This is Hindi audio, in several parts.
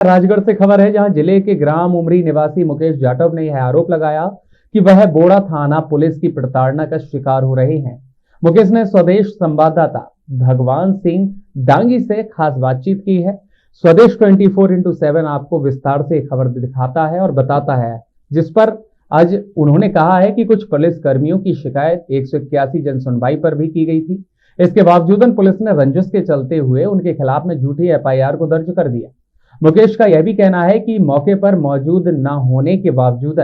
राजगढ़ से खबर है, जहां जिले के ग्राम उमरी निवासी मुकेश जाटव ने यह आरोप लगाया कि वह बोड़ा थाना पुलिस की प्रताड़ना का शिकार हो रहे हैं। मुकेश ने स्वदेश संवाददाता भगवान सिंह डांगी से खास बातचीत की है। स्वदेश 24x7 आपको विस्तार से खबर दिखाता है और बताता है, जिस पर आज उन्होंने कहा है कि कुछ पुलिस कर्मियों की शिकायत 181 जन सुनवाई पर भी की गई थी। इसके बावजूद पुलिस ने रंजिश के चलते हुए उनके खिलाफ में झूठी FIR को दर्ज कर दिया। मुकेश का यह भी कहना है कि मौके पर मौजूद न होने के बावजूद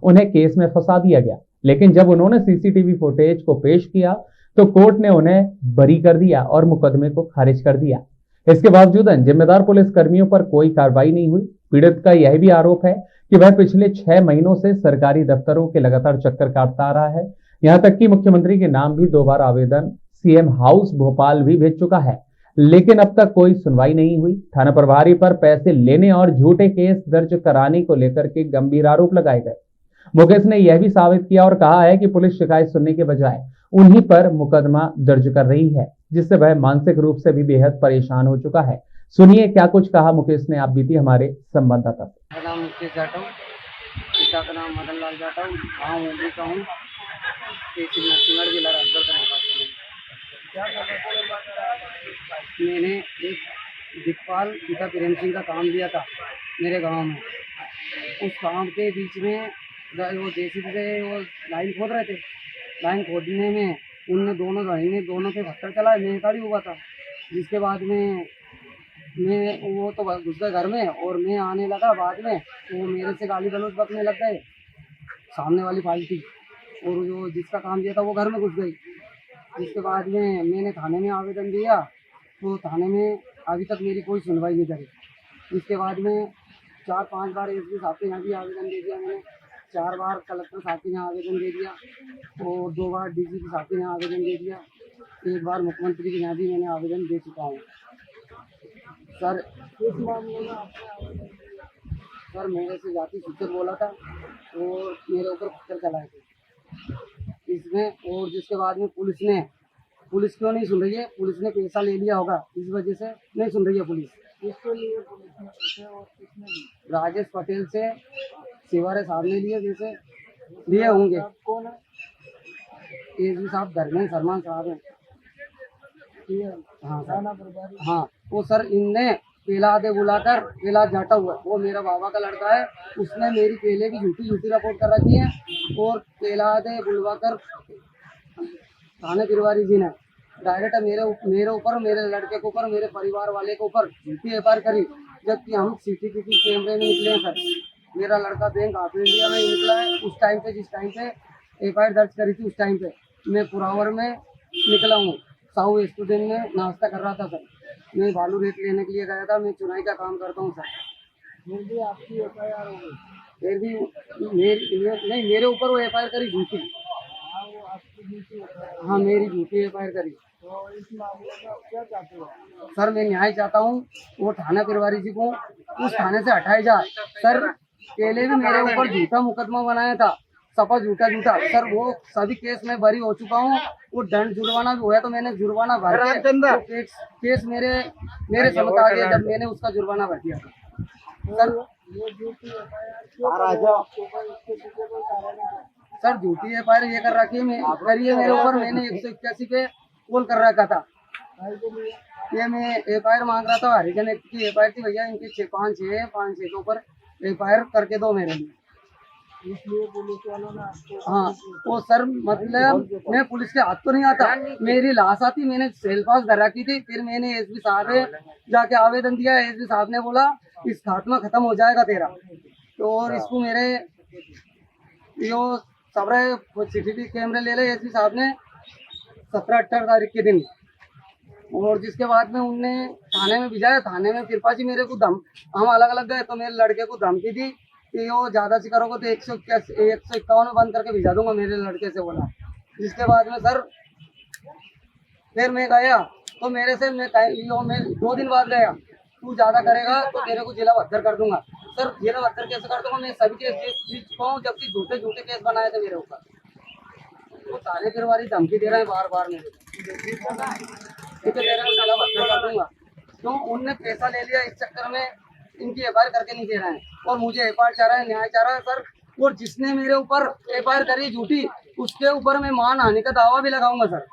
उन्हें केस में फंसा दिया गया, लेकिन जब उन्होंने CCTV फुटेज को पेश किया तो कोर्ट ने उन्हें बरी कर दिया और मुकदमे को खारिज कर दिया। इसके बावजूद जिम्मेदार पुलिस कर्मियों पर कोई कार्रवाई नहीं हुई। पीड़ित का यह भी आरोप है कि वह पिछले 6 महीनों से सरकारी दफ्तरों के लगातार चक्कर काटता आ रहा है। यहां तक कि मुख्यमंत्री के नाम भी 2 बार आवेदन CM हाउस भोपाल भी भेज चुका है, लेकिन अब तक कोई सुनवाई नहीं हुई। थाना प्रभारी पर पैसे लेने और झूठे केस दर्ज कराने को लेकर के गंभीर आरोप लगाए गए। मुकेश ने यह भी साबित किया और कहा है कि पुलिस शिकायत सुनने के बजाय उन्हीं पर मुकदमा दर्ज कर रही है, जिससे वह मानसिक रूप से भी बेहद परेशान हो चुका है। सुनिए क्या कुछ कहा मुकेश ने, आप बीती हमारे संवाददाता से। मेरा नाम मुकेश जाटव, पिता का नाम मदन लाल जाटव, गाँव उमरी का हूँ, तहसील नरसिंहगढ़, जिला राजगढ़ का निवासी हूँ। मैंने एक दिखपाल पिता प्रेम सिंह का काम दिया था मेरे गांव में। उस काम के बीच में वो JCB से वो लाइन खोद रहे थे। लाइन खोदने में उनने दोनों पे पत्थर चलाए, मैं खड़ी हुआ था। जिसके बाद में वो तो घुस गए घर में और मैं आने लगा बाद में, तो वो मेरे से गाली गलौज बकने लग गए सामने वाली पार्टी, और जो जिसका काम दिया था वो घर में घुस गई। जिसके बाद में मैंने थाने में आवेदन दिया, तो थाने में अभी तक मेरी कोई सुनवाई नहीं करी। इसके बाद में 4-5 बार SB साहब के यहाँ भी आवेदन दे दिया मैंने, 4 बार कलेक्टर साहब के यहाँ आवेदन दे दिया और 2 बार DGP साहब के यहाँ आवेदन दे दिया, 1 बार मुख्यमंत्री के यहाँ भी मैंने आवेदन दे चुका हूँ। सर इस मामले में आपने सर मेरे से जाति सूचक बोला था और मेरे ऊपर पत्थर चलाए थे इसमें, और जिसके बाद में पुलिस क्यों नहीं सुन रही है? पुलिस ने पैसा ले लिया होगा, इस वजह से नहीं सुन रही है पुलिस। किसके लिए पुलिस ने पैसे और किसने लिए? राजेश पटेल से शिवारे साहब ने लिए, जैसे लिए होंगे। कौन है? SB साहब धर्मेंद्र शर्मा साहब हैं। हाँ सर, हाँ वो सर इनने पहला जाटा हुआ, वो मेरा बाबा का लड़का है, उसने मेरी पहले की झूठी रिपोर्ट कर रखी है, और पहला बुलवाकर थाने तिरवारी जी ने डायरेक्ट मेरे ऊपर, मेरे लड़के के ऊपर, मेरे परिवार वाले के ऊपर झूठी FIR करी, जबकि हम CCTV कैमरे में निकले हैं सर। मेरा लड़का बैंक ऑफ इंडिया में निकला है उस टाइम पे, जिस टाइम पे FIR दर्ज करी थी, उस टाइम पे मैं पुरावर में निकला हूँ। साहू स्टूडेंट में नाश्ता कर रहा था सर, मैं बालू रेत लेने के लिए गया था, मैं चुनाई का काम करता हूँ सर। फिर भी आपकी FIR हो गई? फिर भी मेरे ऊपर वो FIR करी झूठी। हाँ मेरी झूठी FIR करी। तो इस मामले में आप क्या चाहते हो? सर मैं न्याय चाहता हूँ, वो थाना प्रभारी जी को उस थाने से हटाया जाए। सर पहले भी मेरे ऊपर झूठा मुकदमा बनाया था, सफा झूठा सर, वो सभी केस में बरी हो चुका हूँ। वो दंड जुर्माना भी हुआ तो मैंने जुर्माना भर दिया, तो केस मेरे समझ आ गया जब मैंने उसका जुर्माना भर दिया सर। सर झूठी FIR ये कर रखी है करिए मेरे ऊपर, मैंने 181 पे कॉल कर रखा था। ये मैं FIR मांग रहा था, हरिजन एक्ट की FIR थी भैया, इनकी 5-6 के ऊपर FIR करके दो मेरे लिए। इसलिए पुलिस वालों ने आपको, हाँ वो सर मतलब मैं पुलिस के हाथ तो नहीं आता, मेरी लाश आती, मैंने सेल पास धर रखी थी। फिर मैंने SB साहब जाके आवेदन दिया, SB साहब ने बोला इस खात्मा खत्म हो जाएगा तेरा, तो और इसको मेरे यो सबरे CCTV कैमरे ले ले SB साहब ने 17-18 तारीख के दिन, और जिसके बाद में उनने थाने में भिजाया। थाने में कृपा जी मेरे को हम अलग अलग गए, तो मेरे लड़के को धमकी दी कि वो ज्यादा सी करोगे तो 151 में बंद करके भिजा दूंगा, मेरे लड़के से बोला। जिसके बाद में सर फिर मैं गया, तो मेरे से मैं 2 दिन बाद गया, तू ज्यादा करेगा तो तेरे को जिला बदतर कर दूंगा। सर जिला बदतर कैसे कर दूंगा? मैं सभी केस जीत चुका हूँ, जबकि झूठे केस बनाए थे मेरे ऊपर। वो सारे तिरवारी धमकी दे रहे हैं बार मेरे को, तेरे को जिला बदतर कर दूंगा। तो उनने पैसा ले लिया इस चक्कर में, इनकी एफ करके नहीं दे रहे हैं और मुझे एफ चाह रहा है, न्याय चाह रहा है सर। और जिसने मेरे ऊपर एफ करी झूठी, उसके ऊपर मैं मान आने का दावा भी लगाऊंगा सर।